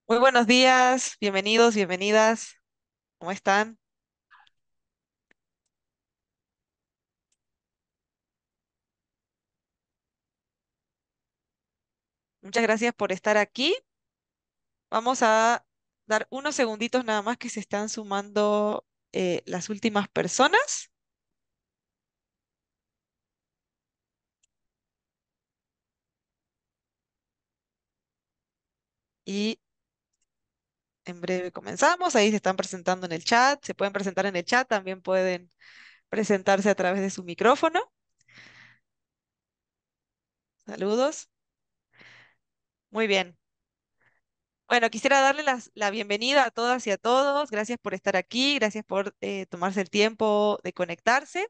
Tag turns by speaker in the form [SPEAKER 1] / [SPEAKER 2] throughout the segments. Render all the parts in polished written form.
[SPEAKER 1] Muy buenos días, bienvenidos, bienvenidas. ¿Cómo están? Muchas gracias por estar aquí. Vamos a dar unos segunditos nada más que se están sumando las últimas personas y en breve comenzamos. Ahí se están presentando en el chat. Se pueden presentar en el chat, también pueden presentarse a través de su micrófono. Saludos. Muy bien. Bueno, quisiera darle la bienvenida a todas y a todos. Gracias por estar aquí, gracias por tomarse el tiempo de conectarse.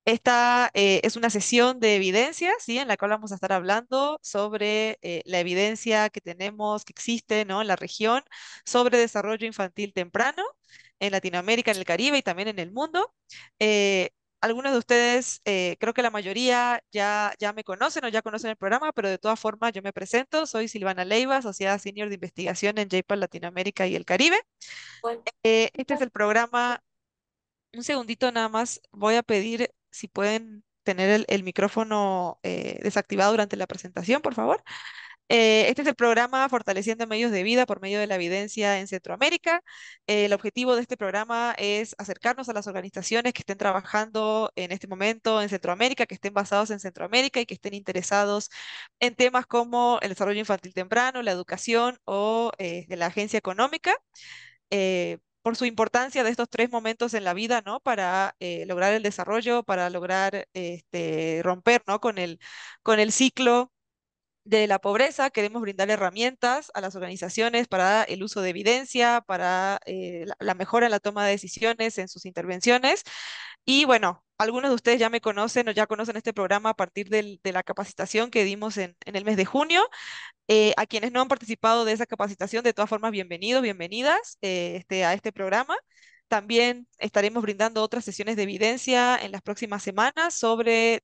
[SPEAKER 1] Esta es una sesión de evidencia, ¿sí? En la cual vamos a estar hablando sobre la evidencia que tenemos, que existe, ¿no? En la región sobre desarrollo infantil temprano en Latinoamérica, en el Caribe y también en el mundo. Eh, Algunos de ustedes, creo que la mayoría ya me conocen o ya conocen el programa, pero de todas formas yo me presento. Soy Silvana Leiva, asociada senior de investigación en JPAL Latinoamérica y el Caribe. Este es el programa. Un segundito nada más, voy a pedir si pueden tener el micrófono desactivado durante la presentación, por favor. Este es el programa Fortaleciendo Medios de Vida por medio de la evidencia en Centroamérica. El objetivo de este programa es acercarnos a las organizaciones que estén trabajando en este momento en Centroamérica, que estén basados en Centroamérica y que estén interesados en temas como el desarrollo infantil temprano, la educación o de la agencia económica por su importancia de estos tres momentos en la vida, ¿no? Para lograr el desarrollo, para lograr romper, ¿no? Con el ciclo de la pobreza. Queremos brindar herramientas a las organizaciones para el uso de evidencia, para la mejora en la toma de decisiones en sus intervenciones. Y bueno, algunos de ustedes ya me conocen o ya conocen este programa a partir de la capacitación que dimos en el mes de junio. A quienes no han participado de esa capacitación, de todas formas, bienvenidos, bienvenidas a este programa. También estaremos brindando otras sesiones de evidencia en las próximas semanas sobre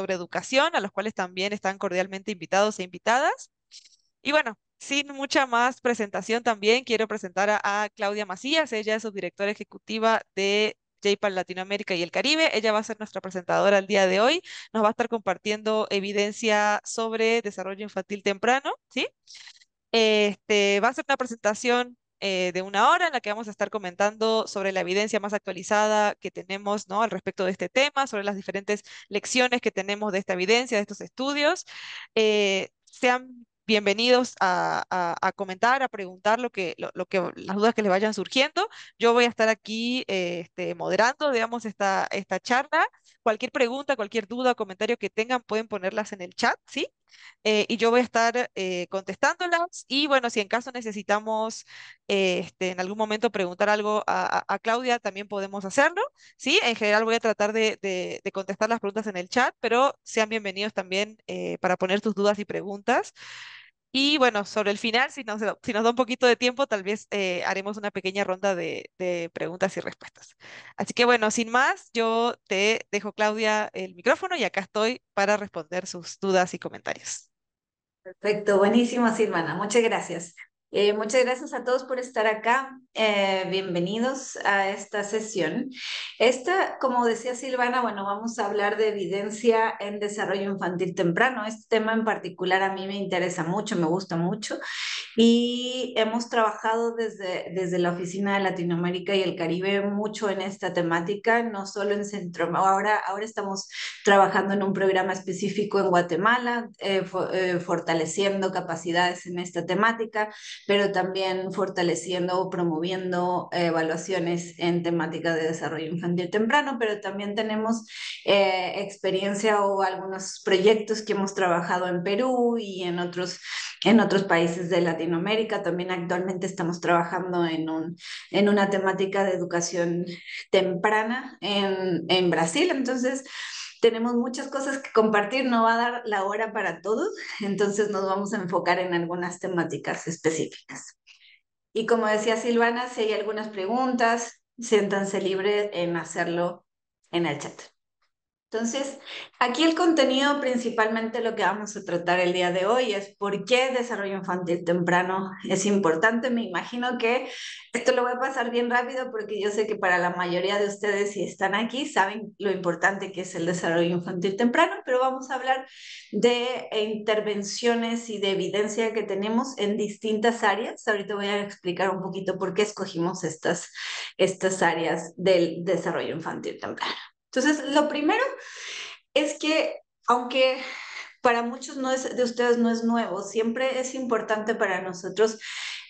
[SPEAKER 1] educación, a los cuales también están cordialmente invitados e invitadas. Y bueno, sin mucha más presentación también, quiero presentar a Claudia Macías. Ella es subdirectora ejecutiva de JPAL Latinoamérica y el Caribe. Ella va a ser nuestra presentadora el día de hoy. Nos va a estar compartiendo evidencia sobre desarrollo infantil temprano, ¿sí? Va a ser una presentación de una hora en la que vamos a estar comentando sobre la evidencia más actualizada que tenemos, ¿no? Al respecto de este tema, sobre las diferentes lecciones que tenemos de esta evidencia, de estos estudios. Sean bienvenidos a comentar, a preguntar las dudas que les vayan surgiendo. Yo voy a estar aquí moderando, digamos, esta charla. Cualquier pregunta, cualquier duda o comentario que tengan, pueden ponerlas en el chat, ¿sí? Y yo voy a estar contestándolas. Y bueno, si en caso necesitamos en algún momento preguntar algo a Claudia, también podemos hacerlo, ¿sí? En general voy a tratar de contestar las preguntas en el chat, pero sean bienvenidos también para poner tus dudas y preguntas. Y bueno, sobre el final, si nos da un poquito de tiempo, tal vez haremos una pequeña ronda de preguntas y respuestas. Así que bueno, sin más, yo te dejo, Claudia, el micrófono y acá estoy para responder sus dudas y comentarios.
[SPEAKER 2] Perfecto, buenísimo, Silvana. Muchas gracias. Muchas gracias a todos por estar acá. Bienvenidos a esta sesión. Esta, como decía Silvana, bueno, vamos a hablar de evidencia en desarrollo infantil temprano. Este tema en particular a mí me interesa mucho, me gusta mucho. Y hemos trabajado desde la Oficina de Latinoamérica y el Caribe mucho en esta temática, no solo en ahora estamos trabajando en un programa específico en Guatemala, fortaleciendo capacidades en esta temática, pero también fortaleciendo o promoviendo evaluaciones en temática de desarrollo infantil temprano, pero también tenemos experiencia o algunos proyectos que hemos trabajado en Perú y en otros países de Latinoamérica. También actualmente estamos trabajando en una temática de educación temprana en Brasil. Entonces, tenemos muchas cosas que compartir, no va a dar la hora para todos, entonces nos vamos a enfocar en algunas temáticas específicas. Y como decía Silvana, si hay algunas preguntas, siéntanse libres en hacerlo en el chat. Entonces, aquí el contenido principalmente lo que vamos a tratar el día de hoy es por qué el desarrollo infantil temprano es importante. Me imagino que esto lo voy a pasar bien rápido porque yo sé que para la mayoría de ustedes, si están aquí, saben lo importante que es el desarrollo infantil temprano, pero vamos a hablar de intervenciones y de evidencia que tenemos en distintas áreas. Ahorita voy a explicar un poquito por qué escogimos estas áreas del desarrollo infantil temprano. Entonces, lo primero es que, aunque para muchos de ustedes no es nuevo, siempre es importante para nosotros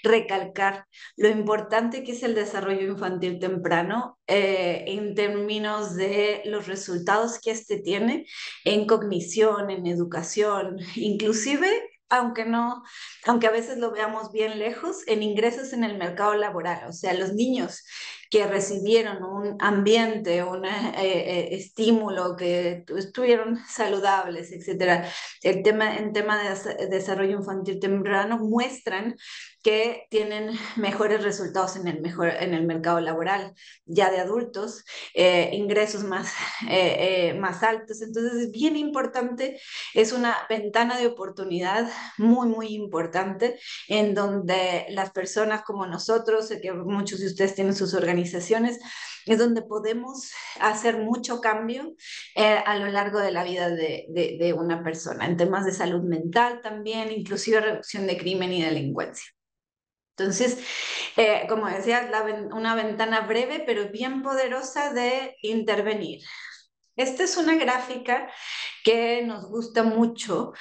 [SPEAKER 2] recalcar lo importante que es el desarrollo infantil temprano en términos de los resultados que este tiene en cognición, en educación, inclusive aunque no, aunque a veces lo veamos bien lejos, en ingresos en el mercado laboral. O sea, los niños que recibieron un ambiente, un estímulo, que estuvieron saludables, etcétera, en tema de desarrollo infantil temprano muestran que tienen mejores resultados en el mercado laboral, ya de adultos, ingresos más altos. Entonces es bien importante, es una ventana de oportunidad muy, muy importante en donde las personas como nosotros, sé que muchos de ustedes tienen sus organizaciones, es donde podemos hacer mucho cambio a lo largo de la vida de una persona, en temas de salud mental también, inclusive reducción de crimen y delincuencia. Entonces, como decía, una ventana breve pero bien poderosa de intervenir. Esta es una gráfica que nos gusta mucho,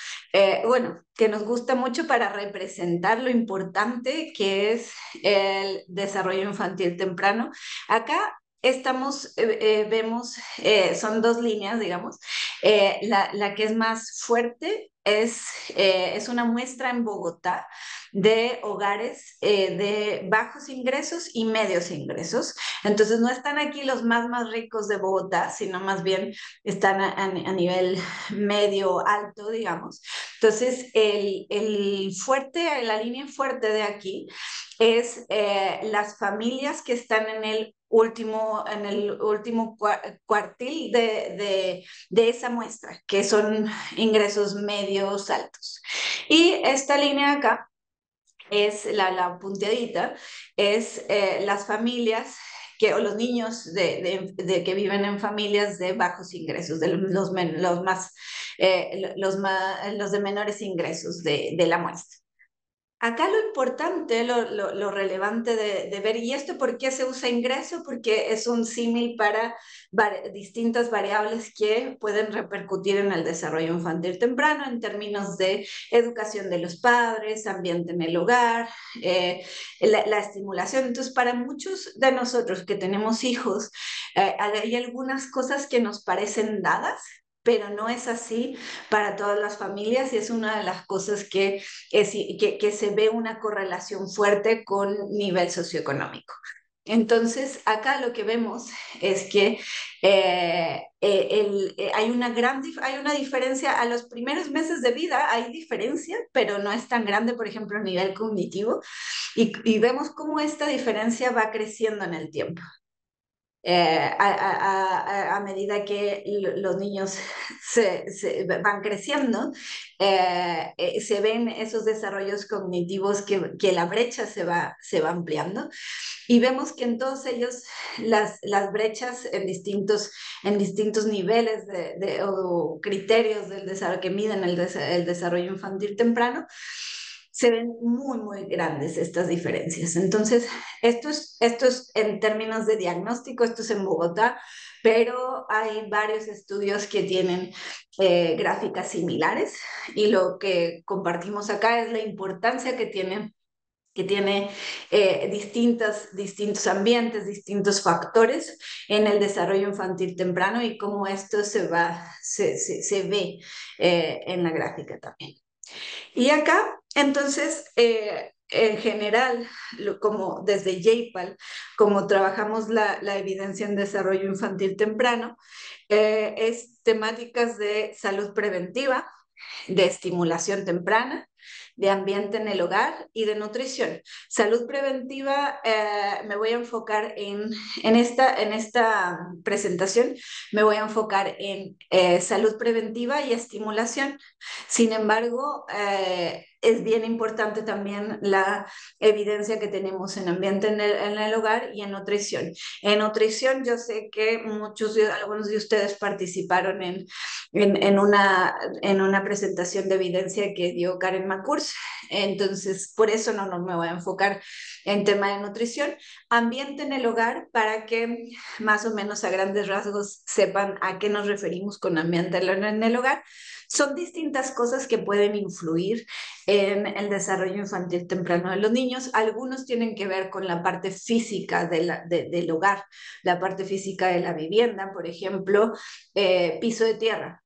[SPEAKER 2] bueno, que nos gusta mucho para representar lo importante que es el desarrollo infantil temprano. Acá vemos, son dos líneas, digamos. La que es más fuerte es una muestra en Bogotá de hogares de bajos ingresos y medios ingresos. Entonces, no están aquí los más ricos de Bogotá, sino más bien están a nivel medio alto, digamos. Entonces, la línea fuerte de aquí es las familias que están en el último cuartil de esa muestra, que son ingresos medios altos. Y esta línea acá es la punteadita, es las familias o los niños que viven en familias de bajos ingresos, de los de menores ingresos de la muestra. Acá lo importante, lo relevante de ver, ¿y esto por qué se usa ingreso? Porque es un símil para distintas variables que pueden repercutir en el desarrollo infantil temprano en términos de educación de los padres, ambiente en el hogar, la estimulación. Entonces, para muchos de nosotros que tenemos hijos, hay algunas cosas que nos parecen dadas, pero no es así para todas las familias y es una de las cosas que se ve una correlación fuerte con nivel socioeconómico. Entonces, acá lo que vemos es que hay una diferencia a los primeros meses de vida, hay diferencia, pero no es tan grande, por ejemplo, a nivel cognitivo, y vemos cómo esta diferencia va creciendo en el tiempo a medida que los niños van creciendo, se ven esos desarrollos cognitivos que la brecha se va ampliando y vemos que en todos ellos las brechas en distintos niveles o criterios del desarrollo que miden el desarrollo infantil temprano, se ven muy, muy grandes estas diferencias. Entonces, esto es en términos de diagnóstico, esto es en Bogotá, pero hay varios estudios que tienen gráficas similares y lo que compartimos acá es la importancia que tiene distintos ambientes, distintos factores en el desarrollo infantil temprano y cómo esto se ve en la gráfica también. Y acá, entonces, en general, como desde JPAL, como trabajamos la evidencia en desarrollo infantil temprano, es temáticas de salud preventiva, de estimulación temprana, de ambiente en el hogar y de nutrición. Salud preventiva, me voy a enfocar en esta presentación, me voy a enfocar en salud preventiva y estimulación. Sin embargo, es bien importante también la evidencia que tenemos en ambiente en el hogar y en nutrición. En nutrición, yo sé que algunos de ustedes participaron en una presentación de evidencia que dio Karen McCours, entonces por eso no me voy a enfocar en tema de nutrición. Ambiente en el hogar, para que más o menos a grandes rasgos sepan a qué nos referimos con ambiente en el hogar. Son distintas cosas que pueden influir en el desarrollo infantil temprano de los niños. Algunos tienen que ver con la parte física del hogar, la parte física de la vivienda, por ejemplo, piso de tierra.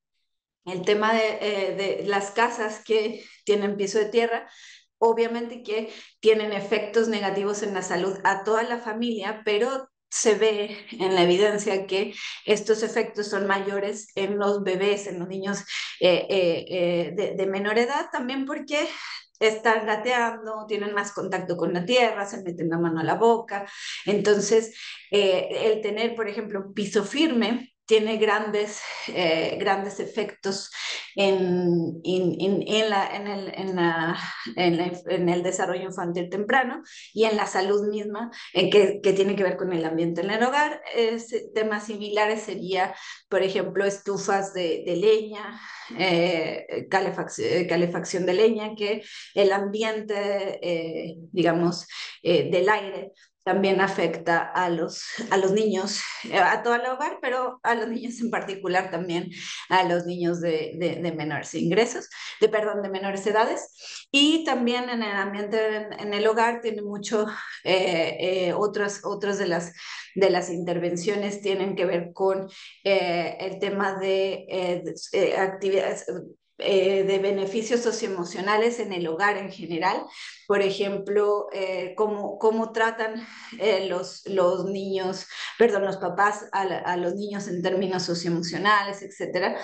[SPEAKER 2] El tema de las casas que tienen piso de tierra, obviamente que tienen efectos negativos en la salud a toda la familia, pero se ve en la evidencia que estos efectos son mayores en los bebés, en los niños de menor edad, también porque están gateando, tienen más contacto con la tierra, se meten la mano a la boca. Entonces, el tener, por ejemplo, un piso firme tiene grandes efectos en el desarrollo infantil temprano y en la salud misma, que tiene que ver con el ambiente en el hogar. Temas similares sería, por ejemplo, estufas de leña, calefacción de leña, que el ambiente, digamos, del aire también afecta a los niños, a todo el hogar, pero a los niños en particular también, a los niños de menores ingresos, de menores edades. Y también en el ambiente en el hogar tiene mucho, otras de las intervenciones tienen que ver con el tema de actividades, de beneficios socioemocionales en el hogar en general. Por ejemplo, cómo tratan los niños, perdón, los papás a los niños en términos socioemocionales, etcétera.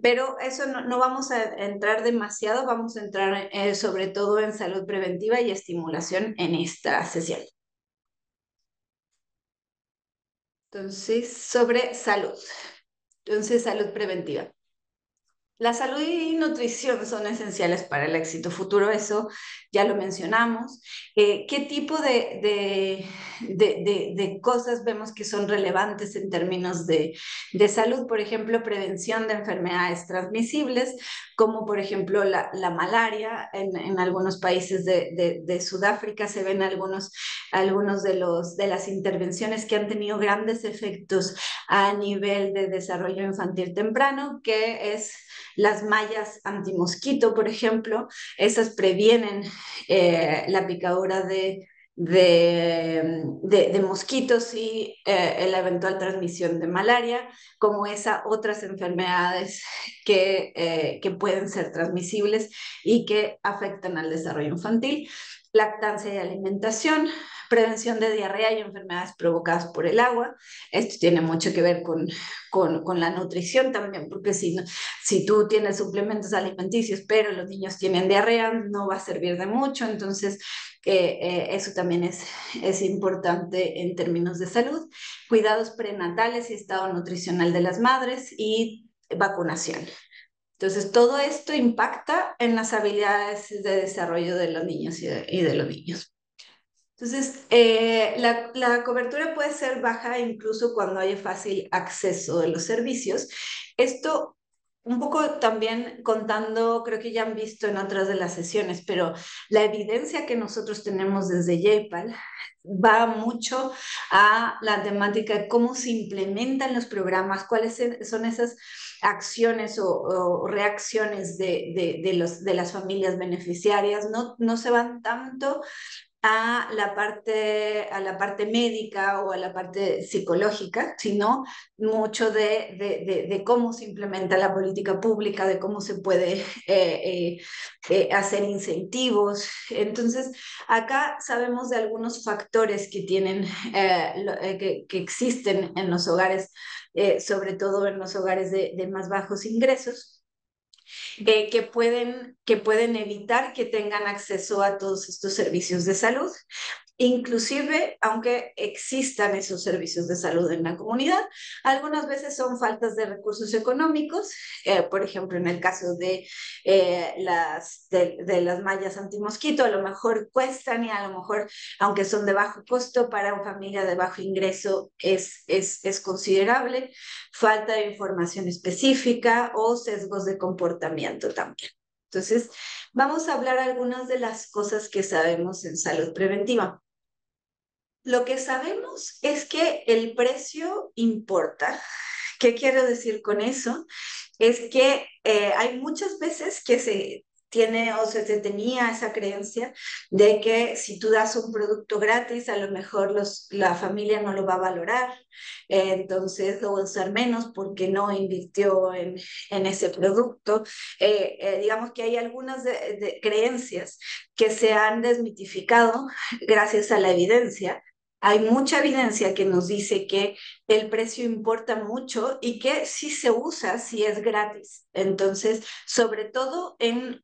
[SPEAKER 2] Pero eso no vamos a entrar demasiado, vamos a entrar sobre todo en salud preventiva y estimulación en esta sesión. Entonces, sobre salud. Entonces, salud preventiva. La salud y nutrición son esenciales para el éxito futuro, eso ya lo mencionamos. ¿Qué tipo de cosas vemos que son relevantes en términos de salud? Por ejemplo, prevención de enfermedades transmisibles, como por ejemplo la malaria. En algunos países de Sudáfrica se ven algunos de las intervenciones que han tenido grandes efectos a nivel de desarrollo infantil temprano, que es las mallas antimosquito, por ejemplo. Esas previenen la picadura de mosquitos y la eventual transmisión de malaria, como esas otras enfermedades que pueden ser transmisibles y que afectan al desarrollo infantil. Lactancia y alimentación, prevención de diarrea y enfermedades provocadas por el agua. Esto tiene mucho que ver con la nutrición también, porque si tú tienes suplementos alimenticios, pero los niños tienen diarrea, no va a servir de mucho. Entonces, eso también es importante en términos de salud. Cuidados prenatales y estado nutricional de las madres y vacunación. Entonces, todo esto impacta en las habilidades de desarrollo de los niños y de los niños. Entonces, la cobertura puede ser baja incluso cuando hay fácil acceso de los servicios. Esto un poco también contando, creo que ya han visto en otras de las sesiones, pero la evidencia que nosotros tenemos desde JPAL va mucho a la temática de cómo se implementan los programas, cuáles son esas acciones o reacciones de las familias beneficiarias. No se van tanto a la parte médica o a la parte psicológica, sino mucho de cómo se implementa la política pública, de cómo se puede hacer incentivos. Entonces, acá sabemos de algunos factores que tienen, que existen en los hogares, sobre todo en los hogares de más bajos ingresos. que pueden evitar que tengan acceso a todos estos servicios de salud. Inclusive, aunque existan esos servicios de salud en la comunidad, algunas veces son faltas de recursos económicos, por ejemplo, en el caso de las mallas antimosquito, a lo mejor cuestan y a lo mejor, aunque son de bajo costo, para una familia de bajo ingreso es considerable, falta de información específica o sesgos de comportamiento también. Entonces, vamos a hablar algunas de las cosas que sabemos en salud preventiva. Lo que sabemos es que el precio importa. ¿Qué quiero decir con eso? Es que hay muchas veces que se tiene o se tenía esa creencia de que si tú das un producto gratis, a lo mejor la familia no lo va a valorar, entonces lo va a usar menos porque no invirtió en ese producto. Digamos que hay algunas de creencias que se han desmitificado gracias a la evidencia. Hay mucha evidencia que nos dice que el precio importa mucho y que sí se usa si es gratis. Entonces, sobre todo en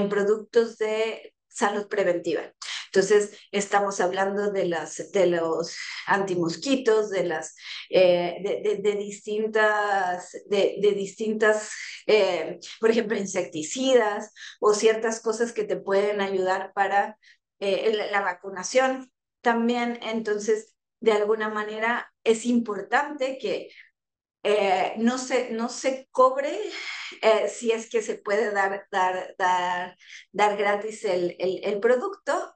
[SPEAKER 2] productos de salud preventiva. Entonces, estamos hablando de los antimosquitos, de distintas por ejemplo, insecticidas o ciertas cosas que te pueden ayudar para la vacunación también. Entonces, de alguna manera es importante que no se cobre si es que se puede dar gratis el producto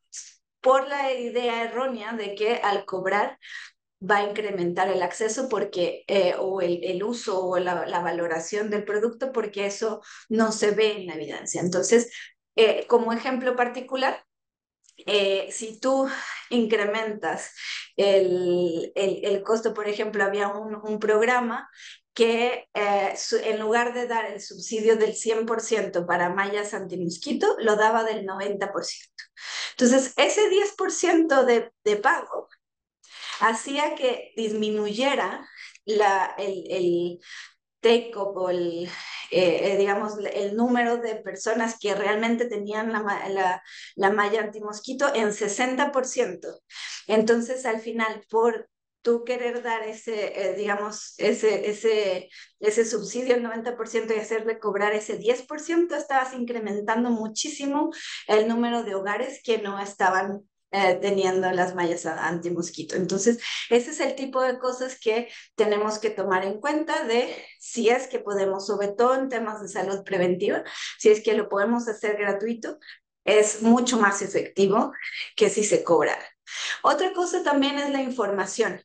[SPEAKER 2] por la idea errónea de que al cobrar va a incrementar el acceso porque, o el uso o la valoración del producto porque eso no se ve en la evidencia. Entonces, como ejemplo particular, si tú incrementas el costo, por ejemplo, había un programa que en lugar de dar el subsidio del 100% para mallas antimosquito, lo daba del 90%. Entonces, ese 10% de pago hacía que disminuyera el take-up o digamos, el número de personas que realmente tenían la malla antimosquito en 60%. Entonces, al final, por tú querer dar digamos, ese subsidio al 90% y hacerle cobrar ese 10%, estabas incrementando muchísimo el número de hogares que no estaban teniendo las mallas antimosquito. Entonces, ese es el tipo de cosas que tenemos que tomar en cuenta de si es que podemos, sobre todo en temas de salud preventiva, si es que lo podemos hacer gratuito, es mucho más efectivo que si se cobra. Otra cosa también es la información.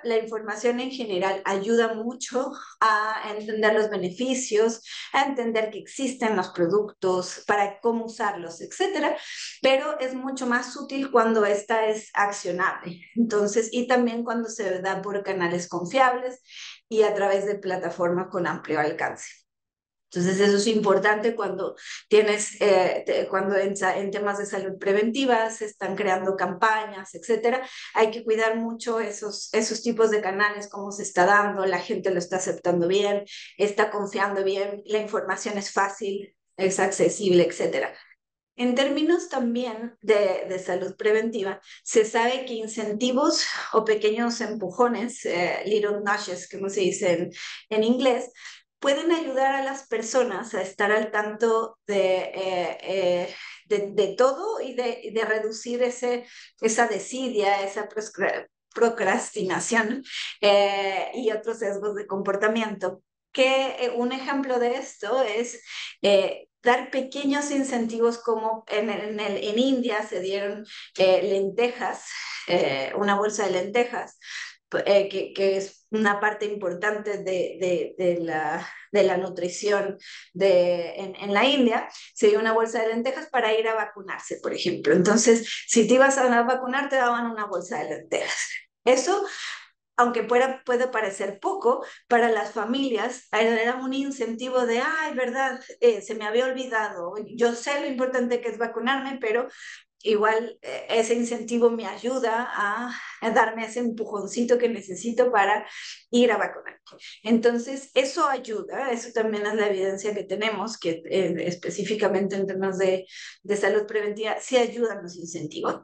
[SPEAKER 2] La información en general ayuda mucho a entender los beneficios, a entender que existen los productos, para cómo usarlos, etcétera, pero es mucho más útil cuando esta es accionable. Entonces, y también cuando se da por canales confiables y a través de plataformas con amplio alcance. Entonces, eso es importante cuando cuando en temas de salud preventiva se están creando campañas, etcétera. Hay que cuidar mucho esos tipos de canales, cómo se está dando, la gente lo está aceptando bien, está confiando bien, la información es fácil, es accesible, etcétera. En términos también de salud preventiva, se sabe que incentivos o pequeños empujones, little nudges, como se dice en inglés, pueden ayudar a las personas a estar al tanto de todo y de reducir esa desidia, esa procrastinación y otros sesgos de comportamiento. Que un ejemplo de esto es dar pequeños incentivos como en India se dieron lentejas, una bolsa de lentejas, que es una parte importante de la nutrición en la India, se dio una bolsa de lentejas para ir a vacunarse, por ejemplo. Entonces, si te ibas a vacunar, te daban una bolsa de lentejas. Eso, aunque puede parecer poco, para las familias era un incentivo ay, verdad, se me había olvidado, yo sé lo importante que es vacunarme, pero igual ese incentivo me ayuda a darme ese empujoncito que necesito para ir a vacunar. Entonces, eso ayuda, eso también es la evidencia que tenemos, que específicamente en temas de salud preventiva, sí ayudan los incentivos.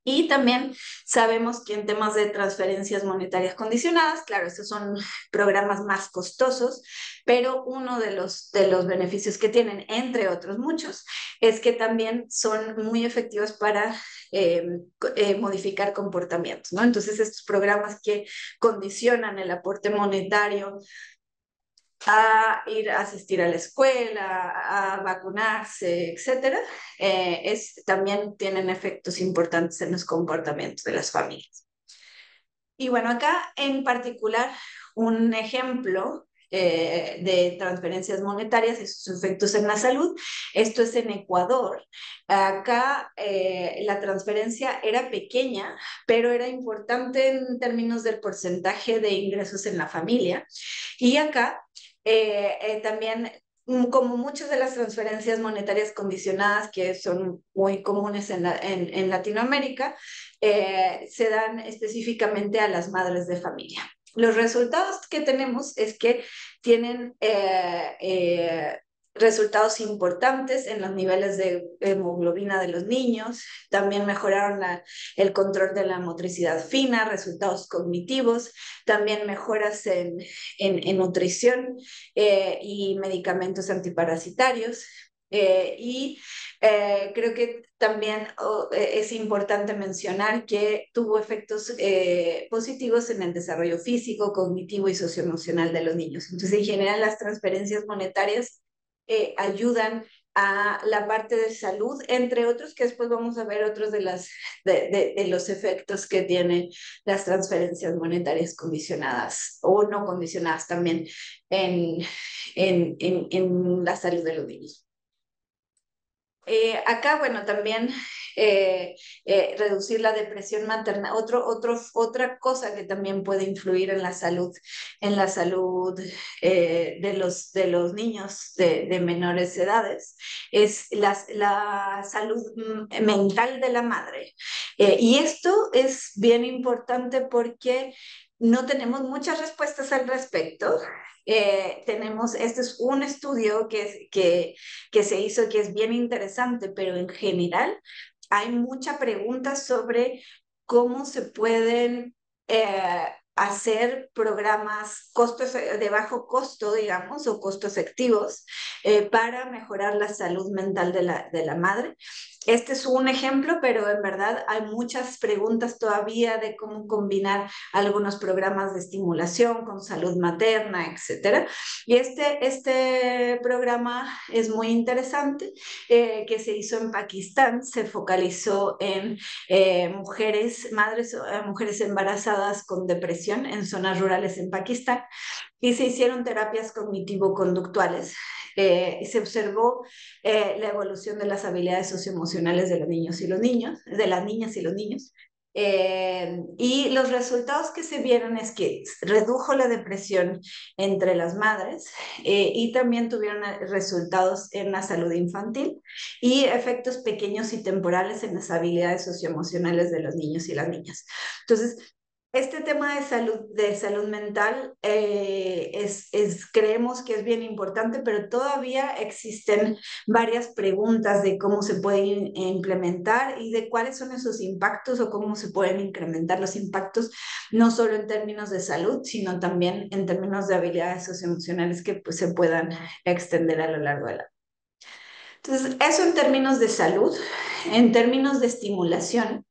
[SPEAKER 2] Y también sabemos que en temas de transferencias monetarias condicionadas, claro, estos son programas más costosos, pero uno de los beneficios que tienen, entre otros muchos, es que también son muy efectivos para modificar comportamientos, ¿no? Entonces, estos programas que condicionan el aporte monetario a ir a asistir a la escuela, a vacunarse, etcétera, también tienen efectos importantes en los comportamientos de las familias. Y bueno, acá en particular un ejemplo de transferencias monetarias y sus efectos en la salud. Esto es en Ecuador. Acá la transferencia era pequeña, pero era importante en términos del porcentaje de ingresos en la familia. Y acá también como muchas de las transferencias monetarias condicionadas que son muy comunes en Latinoamérica, se dan específicamente a las madres de familia. Los resultados que tenemos es que tienen resultados importantes en los niveles de hemoglobina de los niños, también mejoraron el control de la motricidad fina, resultados cognitivos, también mejoras en nutrición y medicamentos antiparasitarios. Creo que también es importante mencionar que tuvo efectos positivos en el desarrollo físico, cognitivo y socioemocional de los niños. Entonces, en general, las transferencias monetarias ayudan a la parte de salud, entre otros, que después vamos a ver otros de los efectos que tienen las transferencias monetarias condicionadas o no condicionadas también en, en la salud de los niños. Acá, bueno, también reducir la depresión materna. Otra cosa que también puede influir en la salud de los niños de menores edades, es la salud mental de la madre. Y esto es bien importante porque no tenemos muchas respuestas al respecto. Este es un estudio que se hizo que es bien interesante, pero en general hay mucha pregunta sobre cómo se pueden hacer programas de bajo costo, digamos, o costo efectivos para mejorar la salud mental de la madre. Este es un ejemplo, pero en verdad hay muchas preguntas todavía de cómo combinar algunos programas de estimulación con salud materna, etcétera. Y este programa es muy interesante, que se hizo en Pakistán, se focalizó en mujeres embarazadas con depresión en zonas rurales en Pakistán y se hicieron terapias cognitivo-conductuales. Se observó la evolución de las habilidades socioemocionales de los niños y los niños, de las niñas y los niños. Y los resultados que se vieron es que redujo la depresión entre las madres y también tuvieron resultados en la salud infantil y efectos pequeños y temporales en las habilidades socioemocionales de los niños y las niñas. Entonces, este tema de salud mental creemos que es bien importante, pero todavía existen varias preguntas de cómo se puede implementar y de cuáles son esos impactos o cómo se pueden incrementar los impactos, no solo en términos de salud, sino también en términos de habilidades socioemocionales que pues, se puedan extender a lo largo de la vida. Entonces, eso en términos de salud. En términos de estimulación,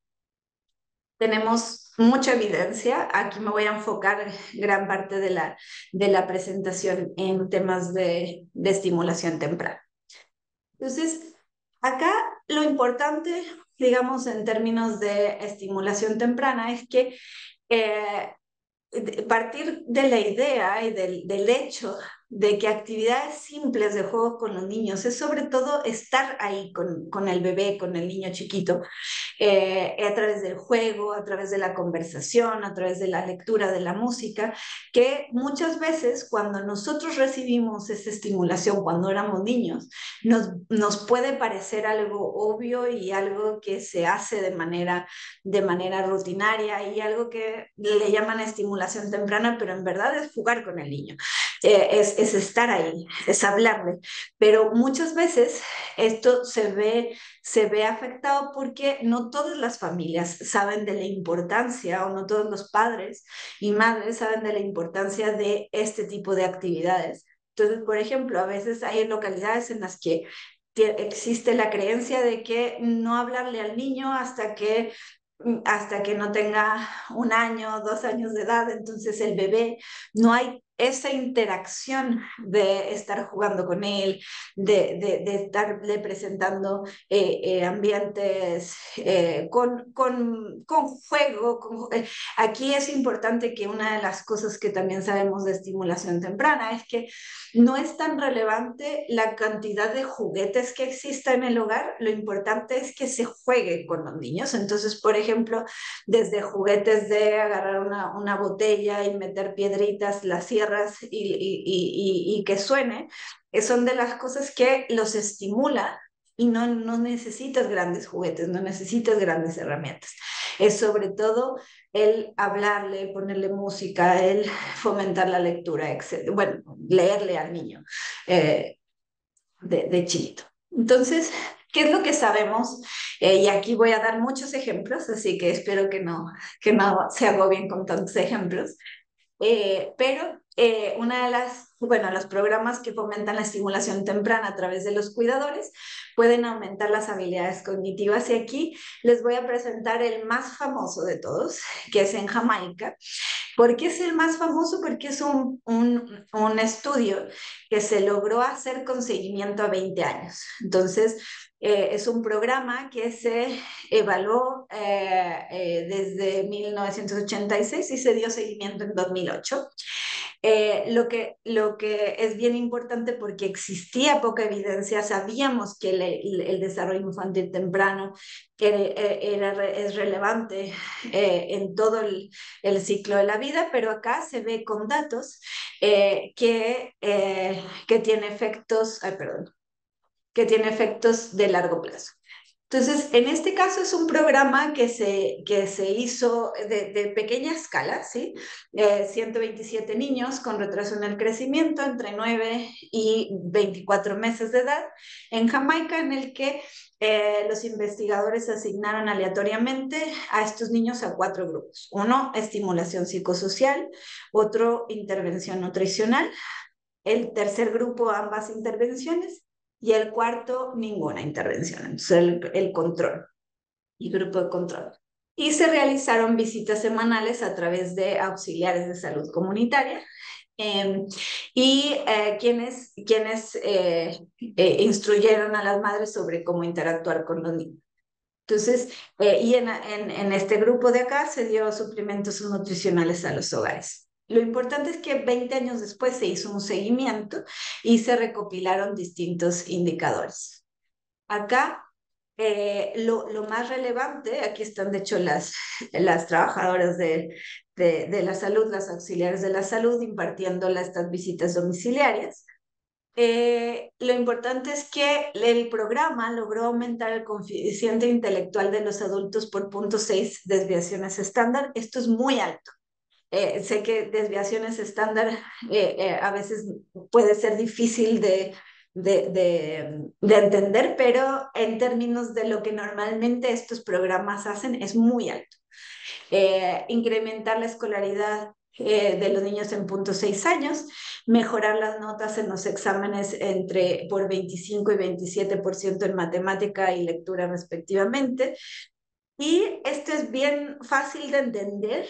[SPEAKER 2] tenemos mucha evidencia. Aquí me voy a enfocar gran parte de la presentación en temas de estimulación temprana. Entonces, acá lo importante, digamos, en términos de estimulación temprana es que partir de la idea y del hecho de que actividades simples de juego con los niños es sobre todo estar ahí con el bebé, con el niño chiquito, a través del juego, a través de la conversación, a través de la lectura de la música, que muchas veces cuando nosotros recibimos esa estimulación cuando éramos niños, nos puede parecer algo obvio y algo que se hace de manera rutinaria y algo que le llaman estimulación temprana, pero en verdad es jugar con el niño. Es estar ahí, es hablarle, pero muchas veces esto se ve afectado porque no todas las familias saben de la importancia o no todos los padres y madres saben de la importancia de este tipo de actividades. Entonces, por ejemplo, a veces hay localidades en las que existe la creencia de que no hablarle al niño hasta que no tenga 1 año, 2 años de edad, entonces el bebé, no hay esa interacción de estar jugando con él, de estarle presentando ambientes con juego. Aquí es importante que una de las cosas que también sabemos de estimulación temprana es que no es tan relevante la cantidad de juguetes que exista en el hogar, lo importante es que se juegue con los niños. Entonces, por ejemplo, desde juguetes de agarrar una botella y meter piedritas, las cierras y que suene, son de las cosas que los estimula y no necesitas grandes juguetes, no necesitas grandes herramientas. Es sobre todo el hablarle, ponerle música, el fomentar la lectura, etc. Bueno, leerle al niño de chiquito. Entonces, ¿qué es lo que sabemos? Y aquí voy a dar muchos ejemplos, así que espero que no se agobien con tantos ejemplos. Pero una de bueno, los programas que fomentan la estimulación temprana a través de los cuidadores pueden aumentar las habilidades cognitivas y aquí les voy a presentar el más famoso de todos, que es en Jamaica. ¿Por qué es el más famoso? Porque es un estudio que se logró hacer con seguimiento a 20 años. Entonces, es un programa que se evaluó desde 1986 y se dio seguimiento en 2008. Lo que es bien importante porque existía poca evidencia, sabíamos que el desarrollo infantil temprano es relevante en todo el ciclo de la vida, pero acá se ve con datos que tiene efectos, ay, perdón, que tiene efectos de largo plazo. Entonces, en este caso es un programa que se hizo de pequeña escala, ¿sí? 127 niños con retraso en el crecimiento entre 9 y 24 meses de edad en Jamaica, en el que los investigadores asignaron aleatoriamente a estos niños a 4 grupos. Uno, estimulación psicosocial, otro, intervención nutricional, el tercer grupo, ambas intervenciones, y el cuarto, ninguna intervención. Entonces, el control y grupo de control. Y se realizaron visitas semanales a través de auxiliares de salud comunitaria eh, y instruyeron a las madres sobre cómo interactuar con los niños. Entonces, y en este grupo de acá se dio suplementos nutricionales a los hogares. Lo importante es que 20 años después se hizo un seguimiento y se recopilaron distintos indicadores. Acá, lo más relevante, aquí están de hecho las trabajadoras de la salud, las auxiliares de la salud, impartiendo estas visitas domiciliarias. Lo importante es que el programa logró aumentar el coeficiente intelectual de los adultos por 0,6 desviaciones estándar. Esto es muy alto. Sé que desviaciones estándar a veces puede ser difícil de entender, pero en términos de lo que normalmente estos programas hacen, es muy alto. Incrementar la escolaridad de los niños en 0,6 años, mejorar las notas en los exámenes por 25 y 27% en matemática y lectura respectivamente. Y esto es bien fácil de entender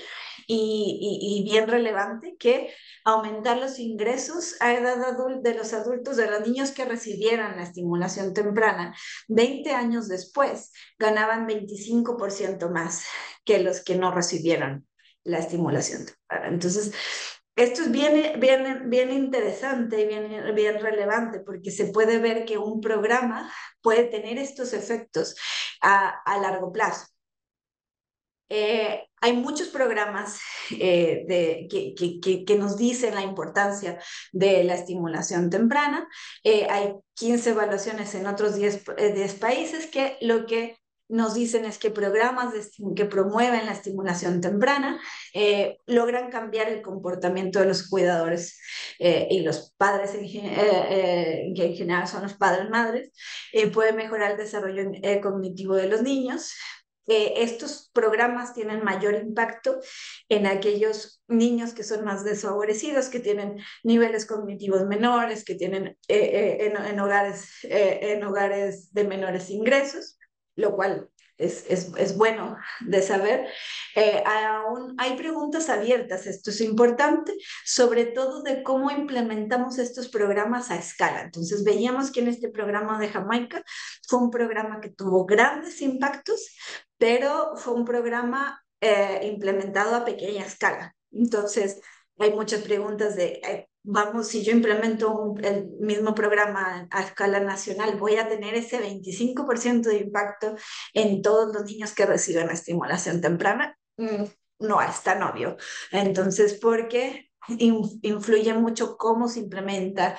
[SPEAKER 2] y bien relevante, que aumentar los ingresos a edad adulta de los adultos, de los niños que recibieran la estimulación temprana, 20 años después ganaban 25% más que los que no recibieron la estimulación temprana. Entonces, Esto es bien interesante y bien relevante porque se puede ver que un programa puede tener estos efectos a largo plazo. Hay muchos programas que nos dicen la importancia de la estimulación temprana. Hay 15 evaluaciones en otros 10 países que lo que nos dicen es que programas que promueven la estimulación temprana logran cambiar el comportamiento de los cuidadores y los padres, que en general son los padres madres, puede mejorar el desarrollo cognitivo de los niños. Estos programas tienen mayor impacto en aquellos niños que son más desfavorecidos, que tienen niveles cognitivos menores, que tienen en hogares de menores ingresos, lo cual es bueno de saber. Aún hay preguntas abiertas, esto es importante, sobre todo de cómo implementamos estos programas a escala. Entonces veíamos que en este programa de Jamaica fue un programa que tuvo grandes impactos, pero fue un programa implementado a pequeña escala. Entonces, hay muchas preguntas de, vamos, si yo implemento el mismo programa a escala nacional, ¿voy a tener ese 25% de impacto en todos los niños que reciben estimulación temprana? No es tan obvio. Entonces, ¿por qué? Influye mucho cómo se implementa,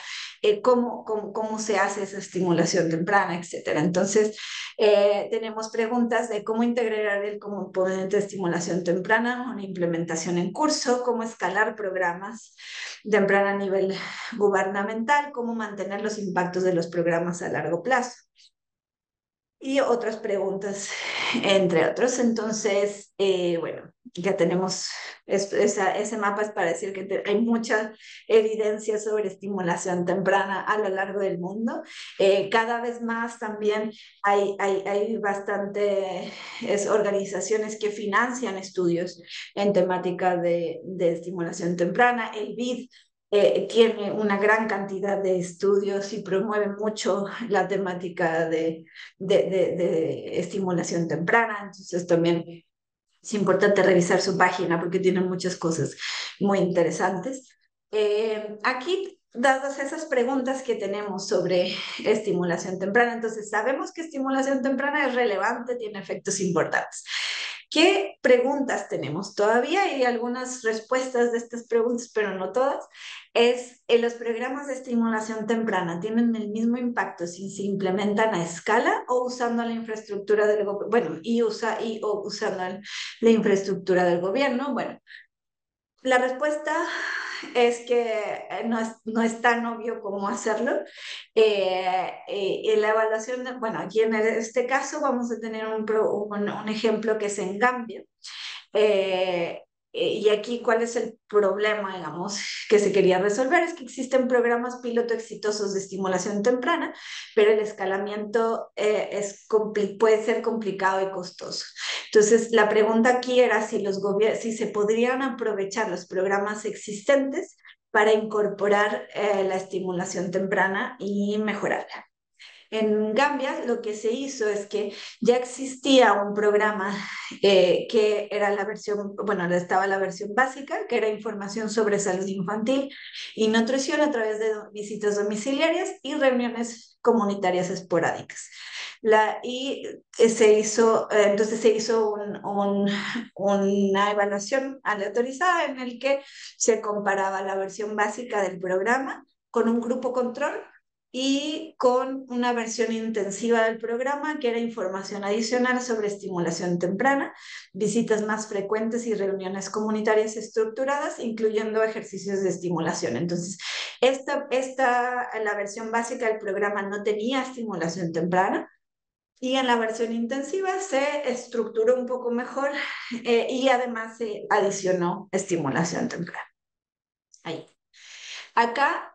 [SPEAKER 2] cómo se hace esa estimulación temprana, etcétera. Entonces, tenemos preguntas de cómo integrar el componente de estimulación temprana, una implementación en curso, cómo escalar programas temprana a nivel gubernamental, cómo mantener los impactos de los programas a largo plazo y otras preguntas, entre otros. Entonces, bueno, ya tenemos, ese mapa es para decir que hay mucha evidencia sobre estimulación temprana a lo largo del mundo. Cada vez más también hay bastante organizaciones que financian estudios en temática de estimulación temprana. El BID tiene una gran cantidad de estudios y promueve mucho la temática de estimulación temprana. Entonces también es importante revisar su página porque tiene muchas cosas muy interesantes. Aquí, dadas esas preguntas que tenemos sobre estimulación temprana, entonces sabemos que estimulación temprana es relevante, tiene efectos importantes. ¿Qué preguntas tenemos? Todavía hay algunas respuestas de estas preguntas, pero no todas. Es, ¿los programas de estimulación temprana tienen el mismo impacto si se implementan a escala o usando la infraestructura del gobierno? Bueno, o usando la infraestructura del gobierno. Bueno, la respuesta es que no es tan obvio cómo hacerlo. La evaluación, bueno, aquí en este caso vamos a tener un ejemplo que es en Gambia. Eh, y aquí, ¿cuál es el problema, digamos, que se quería resolver? Es que existen programas piloto exitosos de estimulación temprana, pero el escalamiento puede ser complicado y costoso. Entonces, la pregunta aquí era si se podrían aprovechar los programas existentes para incorporar la estimulación temprana y mejorarla. En Gambia lo que se hizo es que ya existía un programa que era la versión, bueno, estaba la versión básica, que era información sobre salud infantil y nutrición a través de visitas domiciliarias y reuniones comunitarias esporádicas. Entonces se hizo una evaluación aleatorizada en el que se comparaba la versión básica del programa con un grupo control y con una versión intensiva del programa que era información adicional sobre estimulación temprana, visitas más frecuentes y reuniones comunitarias estructuradas, incluyendo ejercicios de estimulación. Entonces, la versión básica del programa no tenía estimulación temprana, y en la versión intensiva se estructuró un poco mejor y además se adicionó estimulación temprana. Ahí. Acá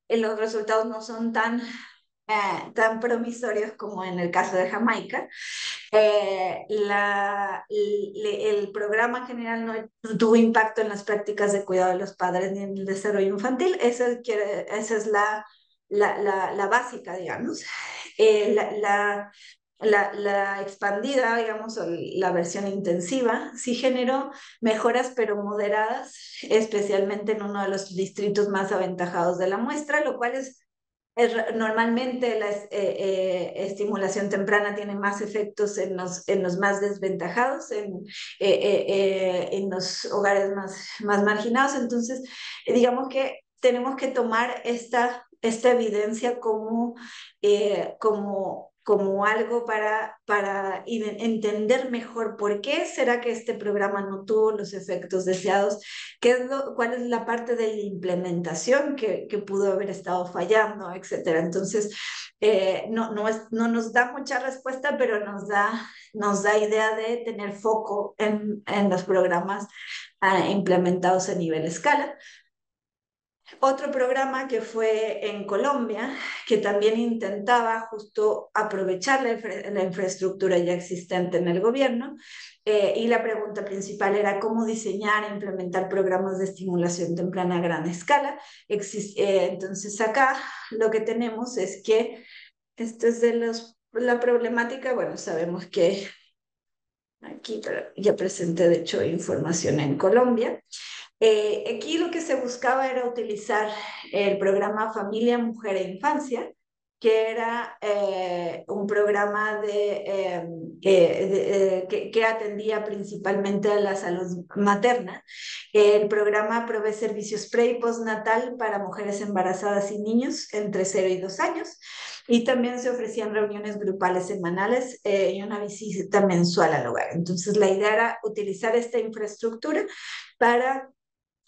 [SPEAKER 2] los resultados no son tan promisorios como en el caso de Jamaica. El programa en general no tuvo impacto en las prácticas de cuidado de los padres ni en el desarrollo infantil. Esa es la básica, digamos. la expandida, digamos, o la versión intensiva, sí generó mejoras, pero moderadas, especialmente en uno de los distritos más aventajados de la muestra, lo cual normalmente la estimulación temprana tiene más efectos en los más desventajados, en los hogares más marginados. Entonces, digamos que tenemos que tomar esta evidencia como algo para entender mejor por qué será que este programa no tuvo los efectos deseados, cuál es la parte de la implementación que pudo haber estado fallando, etcétera. Entonces, no nos da mucha respuesta, pero nos da idea de tener foco en los programas implementados a nivel escala. Otro programa que fue en Colombia, que también intentaba justo aprovechar la infraestructura ya existente en el gobierno, y la pregunta principal era cómo diseñar e implementar programas de estimulación temprana a gran escala. Entonces acá lo que tenemos es que esto es la problemática, bueno, sabemos que aquí ya presenté de hecho información en Colombia. Aquí lo que se buscaba era utilizar el programa Familia, Mujer e Infancia, que era un programa que atendía principalmente a la salud materna. El programa provee servicios pre y postnatal para mujeres embarazadas y niños entre 0 y 2 años. Y también se ofrecían reuniones grupales semanales y una visita mensual al hogar. Entonces, la idea era utilizar esta infraestructura para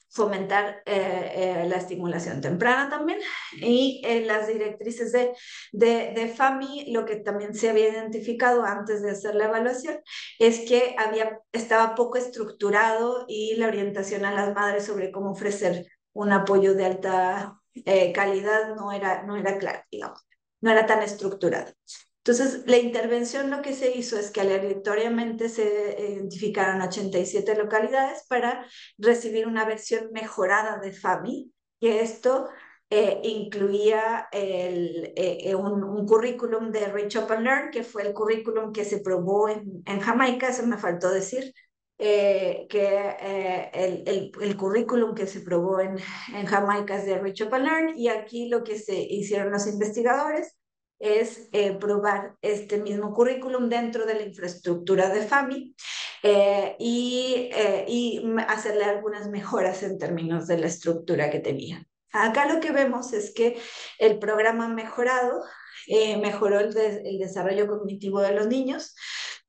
[SPEAKER 2] fomentar la estimulación temprana también. Y las directrices de FAMI, lo que también se había identificado antes de hacer la evaluación, es que estaba poco estructurado y la orientación a las madres sobre cómo ofrecer un apoyo de alta calidad no era claro, digamos, no era tan estructurado. Entonces, la intervención lo que se hizo es que aleatoriamente se identificaron 87 localidades para recibir una versión mejorada de FAMI, que esto incluía un currículum de Reach Up and Learn, que fue el currículum que se probó en Jamaica, eso me faltó decir, el currículum que se probó en Jamaica es de Reach Up and Learn, y aquí lo que se hicieron los investigadores es probar este mismo currículum dentro de la infraestructura de FAMI y hacerle algunas mejoras en términos de la estructura que tenía. Acá lo que vemos es que el programa ha mejorado, mejoró el desarrollo cognitivo de los niños,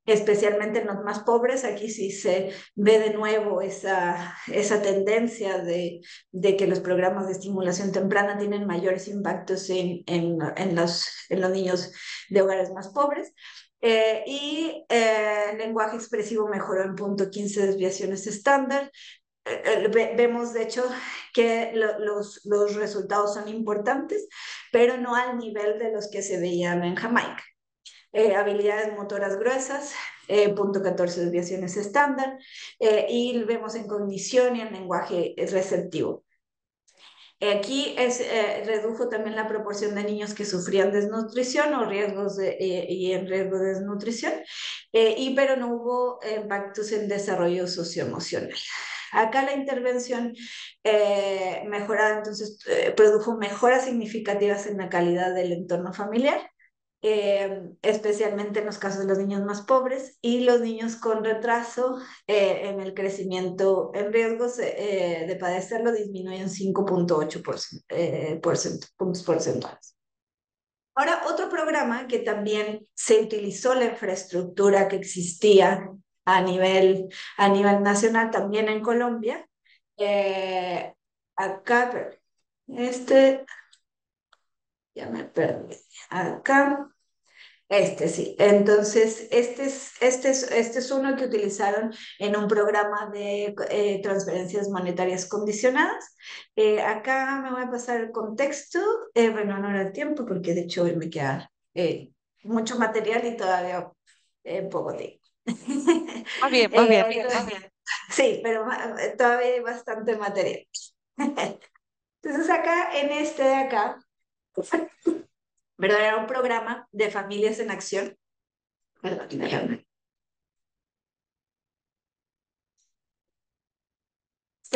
[SPEAKER 2] especialmente en los más pobres. Aquí sí se ve de nuevo esa tendencia de que los programas de estimulación temprana tienen mayores impactos en los niños de hogares más pobres. El lenguaje expresivo mejoró en 0.15 desviaciones estándar. Vemos de hecho que los resultados son importantes, pero no al nivel de los que se veían en Jamaica. Habilidades motoras gruesas, 0.14 desviaciones estándar, y vemos en cognición y en lenguaje receptivo. Aquí redujo también la proporción de niños que sufrían desnutrición o y en riesgo de desnutrición, pero no hubo impactos en desarrollo socioemocional. Acá la intervención mejorada, entonces, produjo mejoras significativas en la calidad del entorno familiar, especialmente en los casos de los niños más pobres y los niños con retraso en el crecimiento en riesgos de padecerlo disminuyen 5.8 puntos porcentuales. Ahora, otro programa que también se utilizó la infraestructura que existía a nivel nacional, también en Colombia, acá, ya me perdí, acá. Sí. Entonces, este es uno que utilizaron en un programa de transferencias monetarias condicionadas. Acá me voy a pasar el contexto. Bueno, no era el tiempo porque de hecho hoy me queda mucho material y todavía poco tiempo.
[SPEAKER 1] Más bien, más bien.
[SPEAKER 2] Sí, pero todavía hay bastante material. Entonces acá, en este de acá, pero era un programa de familias en acción Este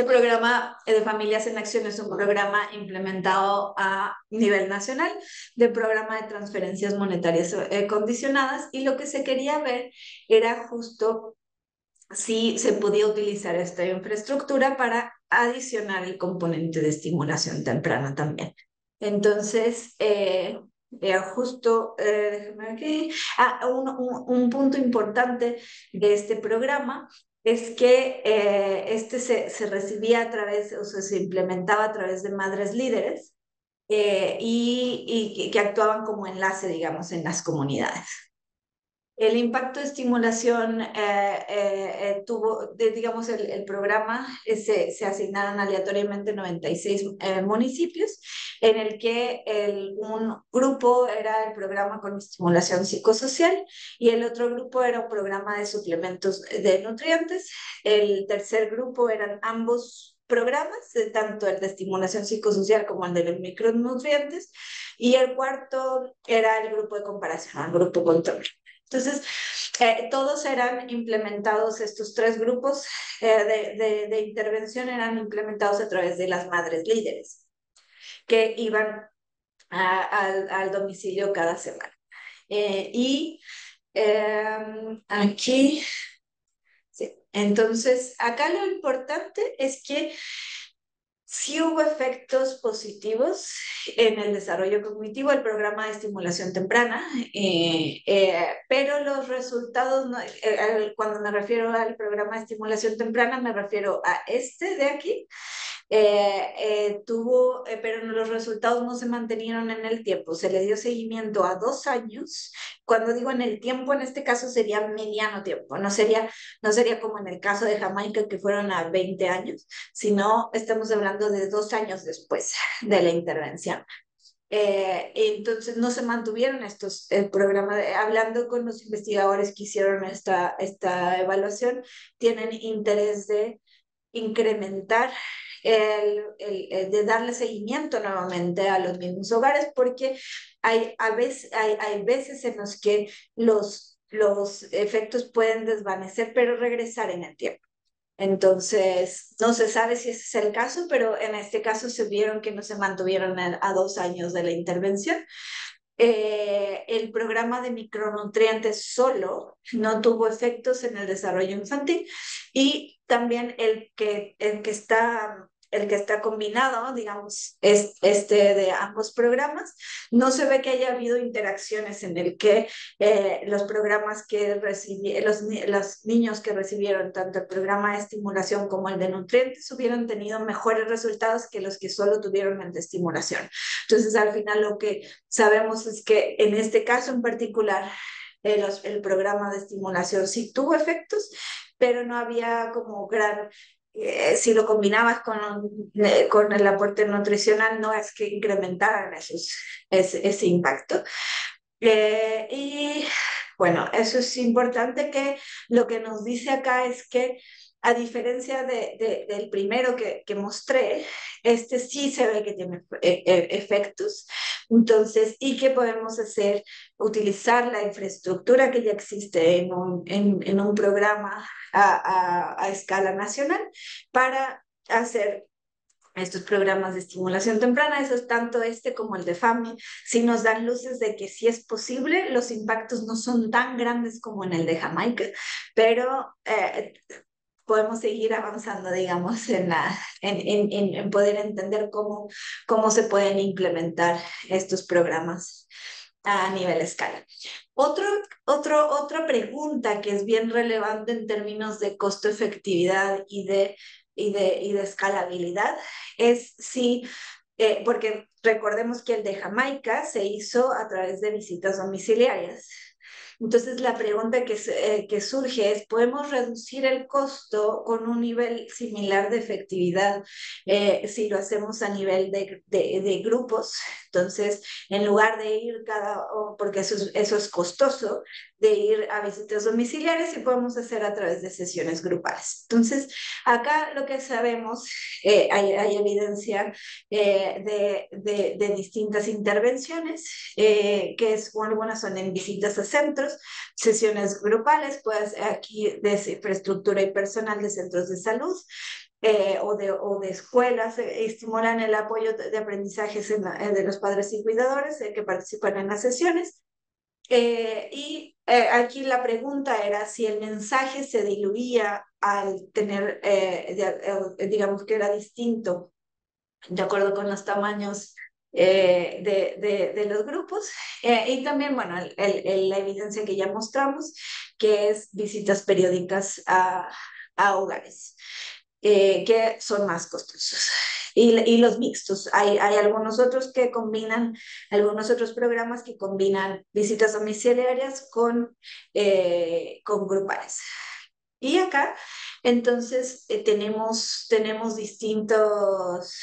[SPEAKER 2] programa de Familias en Acción es un programa implementado a nivel nacional de programa de transferencias monetarias condicionadas, y lo que se quería ver era justo si se podía utilizar esta infraestructura para adicionar el componente de estimulación temprana también. Entonces, justo, déjame ver aquí, un punto importante de este programa es que este se recibía a través, o sea, se implementaba a través de madres líderes, y que actuaban como enlace, digamos, en las comunidades. El impacto de estimulación tuvo, digamos, el programa se asignaron aleatoriamente 96 municipios, en el que un grupo era el programa con estimulación psicosocial y el otro grupo era un programa de suplementos de nutrientes. El tercer grupo eran ambos programas, tanto el de estimulación psicosocial como el de los micronutrientes, y el cuarto era el grupo de comparación, el grupo control. Entonces, todos eran implementados, estos tres grupos de intervención eran implementados a través de las madres líderes, que iban al domicilio cada semana. Y aquí, sí. Entonces, acá lo importante es que sí hubo efectos positivos en el desarrollo cognitivo del programa de estimulación temprana, pero los resultados, cuando me refiero al programa de estimulación temprana, me refiero a este de aquí, pero los resultados no se mantenieron en el tiempo. Se le dio seguimiento a 2 años. Cuando digo en el tiempo, en este caso sería mediano tiempo, no sería como en el caso de Jamaica, que fueron a 20 años, sino estamos hablando de 2 años después de la intervención. Entonces no se mantuvieron estos programas. Hablando con los investigadores que hicieron esta evaluación, tienen interés de incrementar de darle seguimiento nuevamente a los mismos hogares, porque hay veces en los que los efectos pueden desvanecer, pero regresar en el tiempo. Entonces, no se sabe si ese es el caso, pero en este caso se vieron que no se mantuvieron a 2 años de la intervención. El programa de micronutrientes solo no tuvo efectos en el desarrollo infantil, y también el que está combinado, digamos, es este de ambos programas. No se ve que haya habido interacciones en el que los programas que los niños que recibieron tanto el programa de estimulación como el de nutrientes hubieran tenido mejores resultados que los que solo tuvieron el de estimulación. Entonces, al final lo que sabemos es que en este caso en particular, el programa de estimulación sí tuvo efectos, pero no había como si lo combinabas con el aporte nutricional, no es que incrementaran ese impacto. Y bueno, eso es importante, que lo que nos dice acá es que, a diferencia del primero que mostré, este sí se ve que tiene efectos. Entonces, ¿y qué podemos hacer? Utilizar la infraestructura que ya existe en un programa a escala nacional para hacer estos programas de estimulación temprana. Eso es tanto este como el de FAMI. Si nos dan luces de que sí es posible, los impactos no son tan grandes como en el de Jamaica, pero podemos seguir avanzando, digamos, en poder entender cómo se pueden implementar estos programas a nivel escala. Otra pregunta que es bien relevante en términos de costo-efectividad y de escalabilidad es si, porque recordemos que el de Jamaica se hizo a través de visitas domiciliarias. Entonces, la pregunta que surge es: ¿podemos reducir el costo con un nivel similar de efectividad si lo hacemos a nivel de grupos? Entonces, en lugar de ir porque eso es costoso, de ir a visitas domiciliares, y podemos hacer a través de sesiones grupales. Entonces, acá lo que sabemos, hay evidencia de distintas intervenciones, algunas son en visitas a centros, sesiones grupales, pues aquí de infraestructura y personal de centros de salud, o de escuelas, estimulan el apoyo de aprendizajes de los padres y cuidadores que participan en las sesiones. Aquí la pregunta era si el mensaje se diluía al tener, digamos que era distinto de acuerdo con los tamaños de los grupos. Y también, bueno, la evidencia que ya mostramos, que es visitas periódicas a hogares, que son más costosos. Y los mixtos, hay algunos otros que combinan, algunos otros programas que combinan visitas domiciliarias con grupales. Y acá, entonces, tenemos distintos,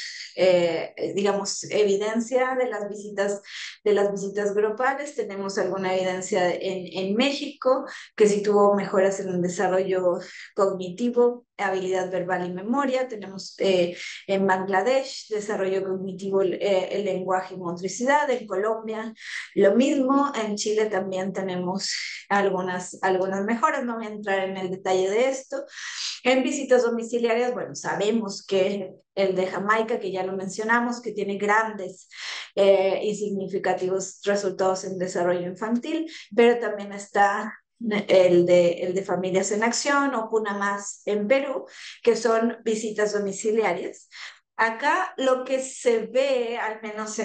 [SPEAKER 2] digamos, evidencia de las visitas grupales. Tenemos alguna evidencia en México, que sí tuvo mejoras en el desarrollo cognitivo, habilidad verbal y memoria. Tenemos en Bangladesh, desarrollo cognitivo, el lenguaje y motricidad. En Colombia, lo mismo. En Chile también tenemos algunas mejoras, no voy a entrar en el detalle de esto. En visitas domiciliarias, bueno, sabemos que el de Jamaica, que ya lo mencionamos, que tiene grandes y significativos resultados en desarrollo infantil, pero también está el de Familias en Acción o Cuna Más en Perú, que son visitas domiciliarias. Acá lo que se ve, al menos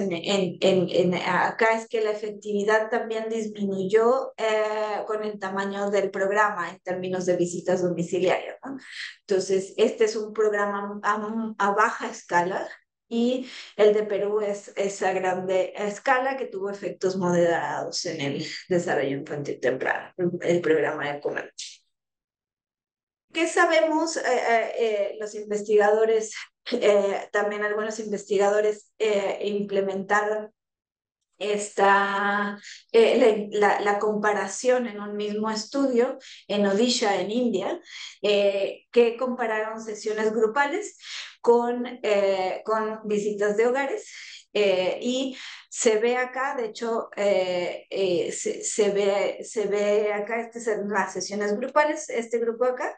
[SPEAKER 2] acá, es que la efectividad también disminuyó con el tamaño del programa en términos de visitas domiciliarias, ¿no? Entonces, este es un programa a baja escala y el de Perú es a grande escala, que tuvo efectos moderados en el desarrollo infantil temprano, el programa de Comer. ¿Qué sabemos los investigadores? También algunos investigadores implementaron la comparación en un mismo estudio en Odisha, en India, que compararon sesiones grupales con visitas de hogares. Y se ve acá, de hecho, se ve acá, estas son las sesiones grupales, este grupo acá,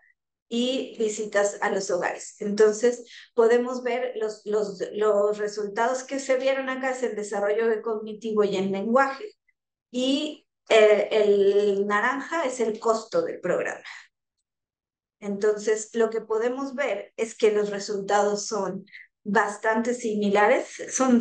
[SPEAKER 2] y visitas a los hogares. Entonces, podemos ver los resultados que se vieron acá, es el desarrollo de cognitivo y en lenguaje, y el naranja es el costo del programa. Entonces, lo que podemos ver es que los resultados son bastante similares, son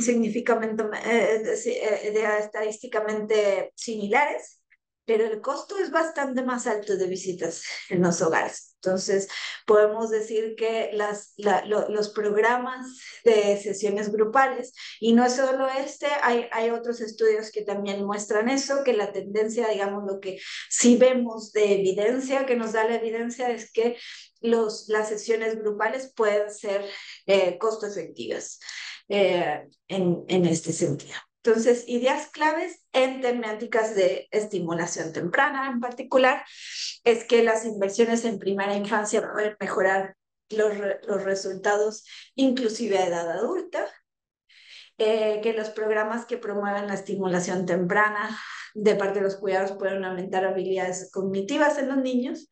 [SPEAKER 2] estadísticamente similares, pero el costo es bastante más alto de visitas en los hogares. Entonces, podemos decir que los programas de sesiones grupales, y no es solo este, hay otros estudios que también muestran eso, que la tendencia, digamos, lo que sí vemos de evidencia, que nos da la evidencia, es que las sesiones grupales pueden ser costo efectivas en este sentido. Entonces, ideas claves en temáticas de estimulación temprana en particular es que las inversiones en primera infancia pueden mejorar los resultados inclusive a edad adulta, que los programas que promueven la estimulación temprana de parte de los cuidados pueden aumentar habilidades cognitivas en los niños,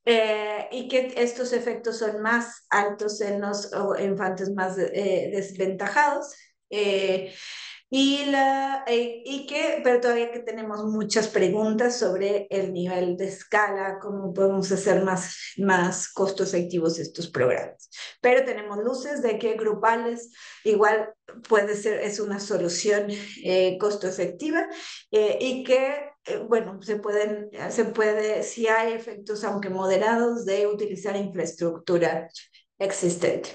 [SPEAKER 2] y que estos efectos son más altos en los infantes más desventajados. Pero todavía que tenemos muchas preguntas sobre el nivel de escala, cómo podemos hacer más costo efectivos estos programas. Pero tenemos luces de que grupales igual puede ser, es una solución costo efectiva, y que bueno, si hay efectos, aunque moderados, de utilizar infraestructura existente.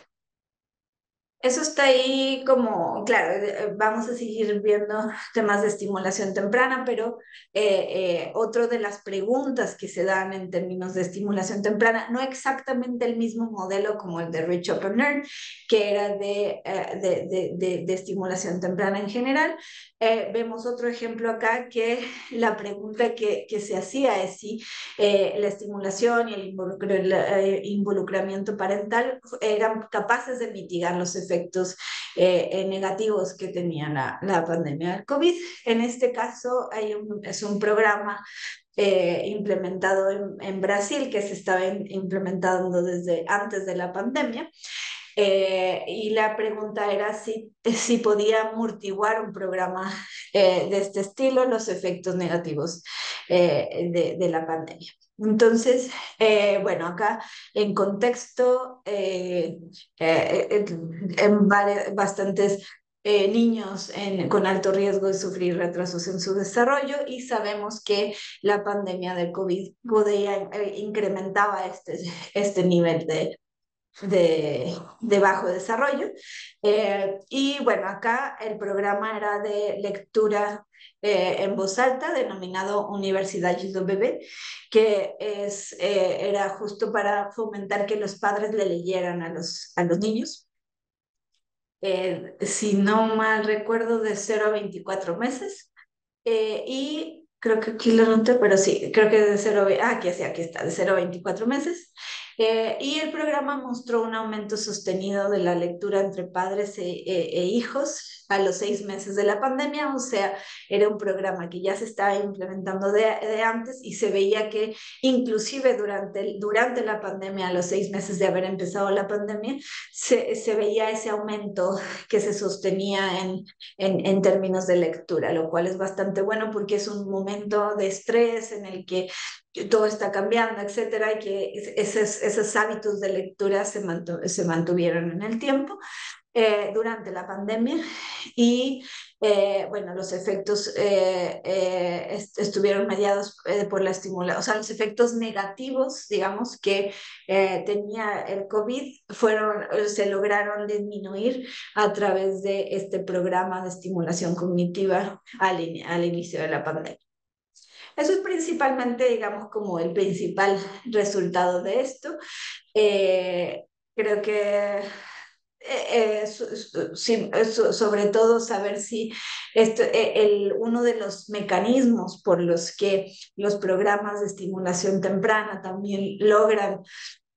[SPEAKER 2] Eso está ahí como, claro, vamos a seguir viendo temas de estimulación temprana, pero otro de las preguntas que se dan en términos de estimulación temprana, no exactamente el mismo modelo como el de Rich Open Learn, que era de estimulación temprana en general. Vemos otro ejemplo acá, que la pregunta que se hacía es si la estimulación y el involucramiento parental eran capaces de mitigar los efectos efectos negativos que tenía la pandemia del COVID. En este caso es un programa implementado en Brasil, que se estaba implementando desde antes de la pandemia, y la pregunta era si podía amortiguar un programa de este estilo los efectos negativos de la pandemia. Entonces, bueno, acá en contexto, bastantes niños con alto riesgo de sufrir retrasos en su desarrollo, y sabemos que la pandemia del COVID podía, incrementaba este nivel de bajo desarrollo. Y bueno, acá el programa era de lectura en voz alta, denominado Universidad do Bebé, que era justo para fomentar que los padres le leyeran a los niños. Si no mal recuerdo, de 0 a 24 meses. Y creo que aquí lo noté, pero sí, creo que de 0, aquí, sí, aquí está, de 0 a 24 meses. Y el programa mostró un aumento sostenido de la lectura entre padres e hijos a los 6 meses de la pandemia. O sea, era un programa que ya se estaba implementando de antes, y se veía que inclusive durante la pandemia, a los 6 meses de haber empezado la pandemia, se veía ese aumento que se sostenía en términos de lectura, lo cual es bastante bueno porque es un momento de estrés en el que todo está cambiando, etcétera, y que esos hábitos de lectura se mantuvieron en el tiempo durante la pandemia. Y bueno, los efectos estuvieron mediados por la estimulación, o sea, los efectos negativos, digamos, que tenía el COVID se lograron disminuir a través de este programa de estimulación cognitiva al inicio de la pandemia. Eso es principalmente, digamos, como el principal resultado de esto. Eh, Creo que sí, sobre todo saber si uno de los mecanismos por los que los programas de estimulación temprana también logran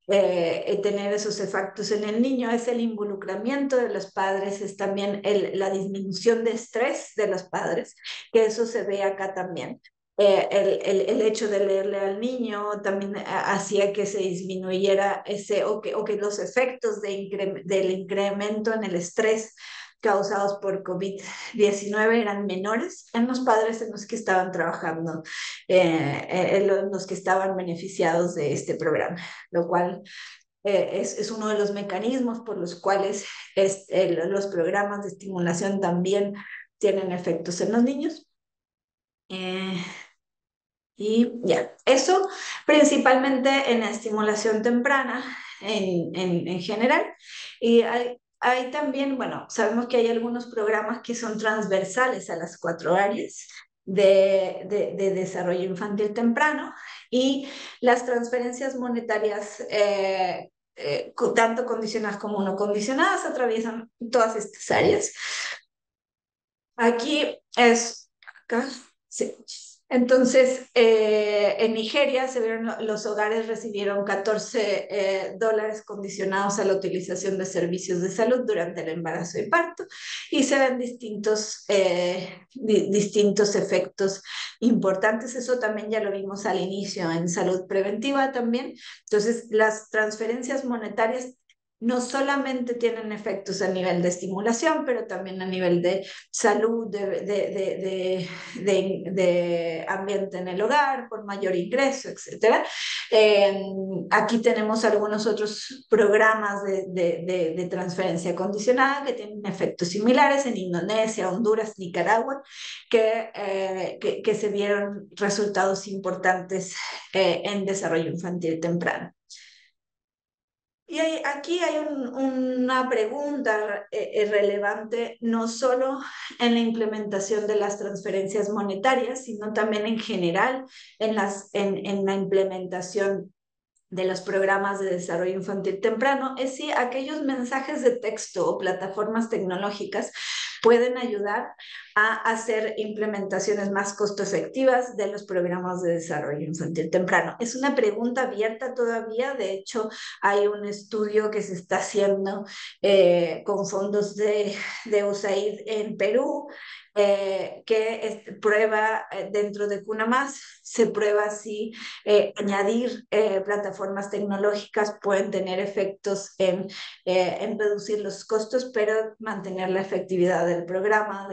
[SPEAKER 2] tener esos efectos en el niño es el involucramiento de los padres, es también la disminución de estrés de los padres, que eso se ve acá también. El hecho de leerle al niño también hacía que se disminuyera o que los efectos del incremento en el estrés causados por COVID-19 eran menores en los padres en los que estaban trabajando, en los que estaban beneficiados de este programa, lo cual es uno de los mecanismos por los cuales los programas de estimulación también tienen efectos en los niños. Eh, y ya, eso principalmente en la estimulación temprana en general. Y hay también, bueno, sabemos que hay algunos programas que son transversales a las 4 áreas de desarrollo infantil temprano, y las transferencias monetarias, tanto condicionadas como no condicionadas, atraviesan todas estas áreas. Aquí es, acá, sí. Entonces, en Nigeria se vieron, los hogares recibieron $14 condicionados a la utilización de servicios de salud durante el embarazo y parto, y se ven distintos efectos importantes. Eso también ya lo vimos al inicio en salud preventiva también. Entonces, las transferencias monetarias no solamente tienen efectos a nivel de estimulación, pero también a nivel de salud, de ambiente en el hogar, por mayor ingreso, etcétera. Aquí tenemos algunos otros programas de transferencia condicionada que tienen efectos similares en Indonesia, Honduras, Nicaragua, que se vieron resultados importantes en desarrollo infantil temprano. Y aquí hay una pregunta relevante, no solo en la implementación de las transferencias monetarias, sino también en general en la implementación de los programas de desarrollo infantil temprano, es si aquellos mensajes de texto o plataformas tecnológicas pueden ayudar a hacer implementaciones más costo efectivas de los programas de desarrollo infantil temprano. Es una pregunta abierta todavía, de hecho hay un estudio que se está haciendo con fondos de USAID en Perú, prueba dentro de CUNAMás, se prueba si añadir plataformas tecnológicas pueden tener efectos en reducir los costos, pero mantener la efectividad del programa.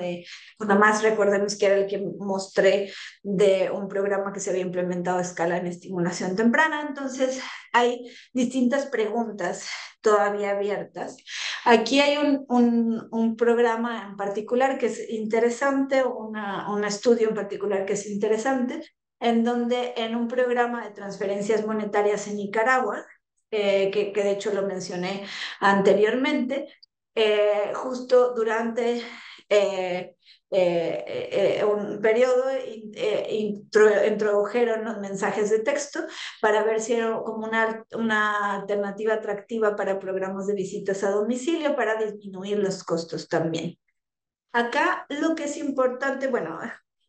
[SPEAKER 2] CUNAMás, recordemos que era el que mostré de un programa que se había implementado a escala en estimulación temprana. Entonces, hay distintas preguntas todavía abiertas. Aquí hay un programa en particular que es interesante, un estudio en particular que es interesante, en donde en un programa de transferencias monetarias en Nicaragua, que de hecho lo mencioné anteriormente, justo durante eh, un periodo introdujeron los mensajes de texto para ver si era como una alternativa atractiva para programas de visitas a domicilio para disminuir los costos también. Acá lo que es importante, bueno,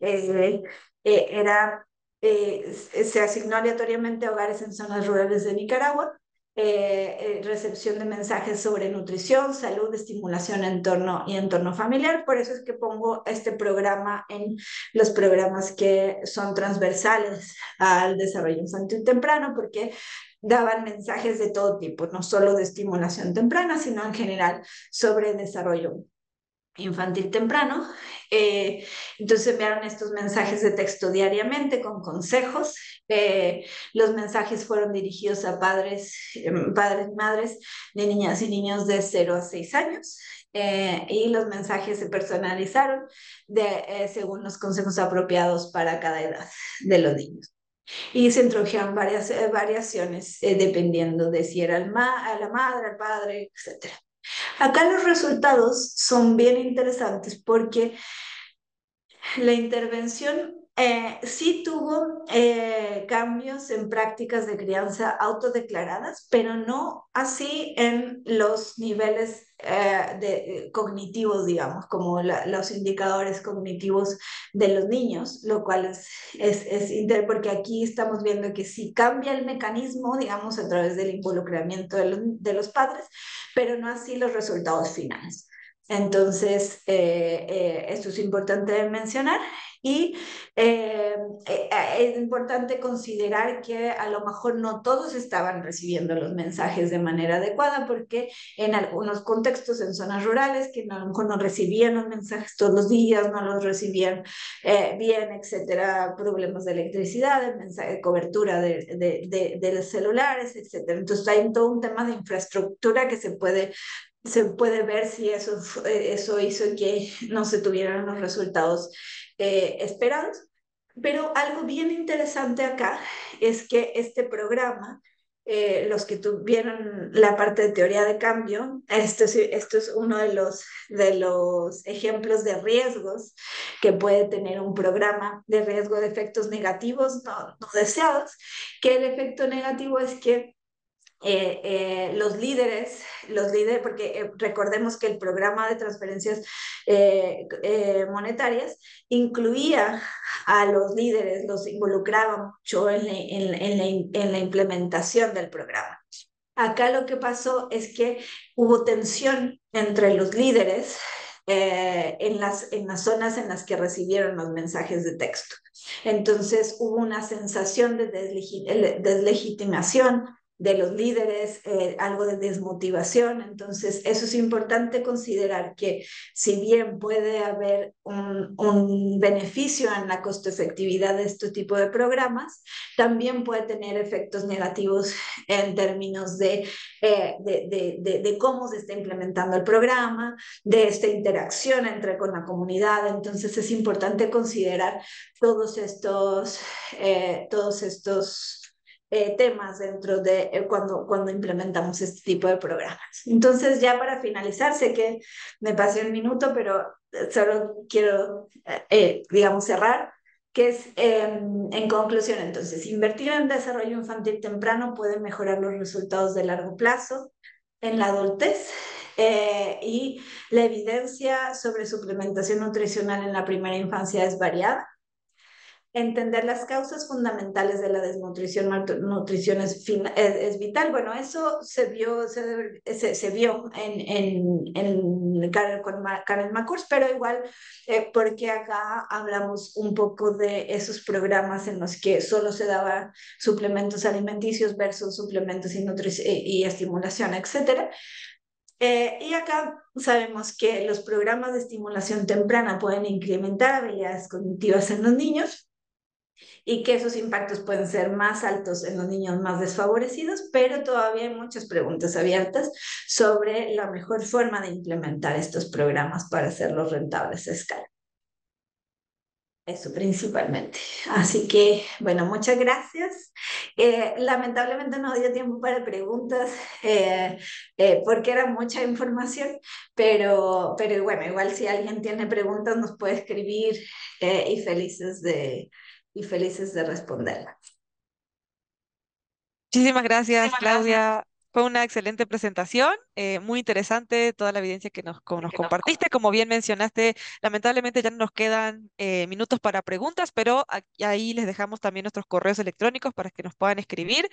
[SPEAKER 2] eh, era, se asignó aleatoriamente a hogares en zonas rurales de Nicaragua, recepción de mensajes sobre nutrición, salud, estimulación y entorno familiar. Por eso es que pongo este programa en los programas que son transversales al desarrollo infantil temprano, porque daban mensajes de todo tipo, no solo de estimulación temprana, sino en general sobre desarrollo infantil temprano. Entonces enviaron estos mensajes de texto diariamente con consejos. Los mensajes fueron dirigidos a padres y madres de niñas y niños de 0 a 6 años. Y los mensajes se personalizaron según los consejos apropiados para cada edad de los niños. Y se introdujeron varias variaciones dependiendo de si era a la madre, al padre, etc. Acá los resultados son bien interesantes porque la intervención sí tuvo cambios en prácticas de crianza autodeclaradas, pero no así en los niveles cognitivos, digamos, como los indicadores cognitivos de los niños, lo cual porque aquí estamos viendo que sí cambia el mecanismo, digamos, a través del involucramiento de los padres, pero no así los resultados finales. Entonces, esto es importante de mencionar y eh, es importante considerar que a lo mejor no todos estaban recibiendo los mensajes de manera adecuada porque en algunos contextos, en zonas rurales, que a lo mejor no recibían los mensajes todos los días, no los recibían bien, etcétera, problemas de electricidad, de mensaje, de cobertura de los celulares, etcétera. Entonces hay todo un tema de infraestructura que se puede ver si eso hizo que no se tuvieran los resultados esperados. Pero algo bien interesante acá es que este programa, los que tuvieron la parte de teoría de cambio, esto es uno de los ejemplos de riesgos que puede tener un programa de riesgo de efectos negativos no deseados, que el efecto negativo es que los líderes, porque recordemos que el programa de transferencias monetarias incluía a los líderes, los involucraba mucho en la implementación del programa. Acá lo que pasó es que hubo tensión entre los líderes en las zonas en las que recibieron los mensajes de texto. Entonces hubo una sensación de deslegitimación de los líderes, algo de desmotivación. Entonces, eso es importante considerar que si bien puede haber un beneficio en la costo efectividad de este tipo de programas, también puede tener efectos negativos en términos de cómo se está implementando el programa, de esta interacción con la comunidad. Entonces es importante considerar todos estos temas dentro de cuando implementamos este tipo de programas. Entonces, ya para finalizar, sé que me pasé un minuto, pero solo quiero, digamos, cerrar, que es, en conclusión, entonces, invertir en desarrollo infantil temprano puede mejorar los resultados de largo plazo en la adultez. y la evidencia sobre suplementación nutricional en la primera infancia es variada. Entender las causas fundamentales de la desnutrición, malnutrición es vital. Bueno, eso se vio en Karen McCourt, pero igual, porque acá hablamos un poco de esos programas en los que solo se daba suplementos alimenticios versus suplementos y estimulación, etcétera. Y acá sabemos que los programas de estimulación temprana pueden incrementar habilidades cognitivas en los niños y que esos impactos pueden ser más altos en los niños más desfavorecidos, pero todavía hay muchas preguntas abiertas sobre la mejor forma de implementar estos programas para hacerlos rentables a escala. Eso principalmente. Así que, bueno, muchas gracias. Lamentablemente no dio tiempo para preguntas porque era mucha información, pero bueno, igual si alguien tiene preguntas nos puede escribir y felices de responderlas.
[SPEAKER 1] Muchísimas gracias, Claudia. Fue una excelente presentación, muy interesante toda la evidencia que nos compartiste. Como bien mencionaste, lamentablemente ya no nos quedan minutos para preguntas, pero ahí les dejamos también nuestros correos electrónicos para que nos puedan escribir.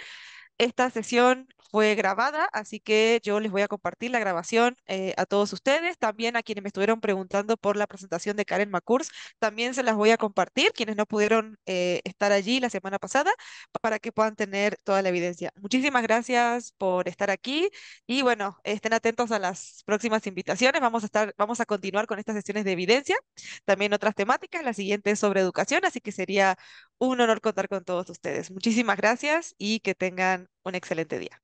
[SPEAKER 1] Esta sesión fue grabada, así que yo les voy a compartir la grabación a todos ustedes. También a quienes me estuvieron preguntando por la presentación de Karen McCourt, también se las voy a compartir, quienes no pudieron estar allí la semana pasada, para que puedan tener toda la evidencia. Muchísimas gracias por estar aquí y bueno, estén atentos a las próximas invitaciones. Vamos a continuar con estas sesiones de evidencia, también otras temáticas. La siguiente es sobre educación, así que sería un honor contar con todos ustedes. Muchísimas gracias y que tengan un excelente día.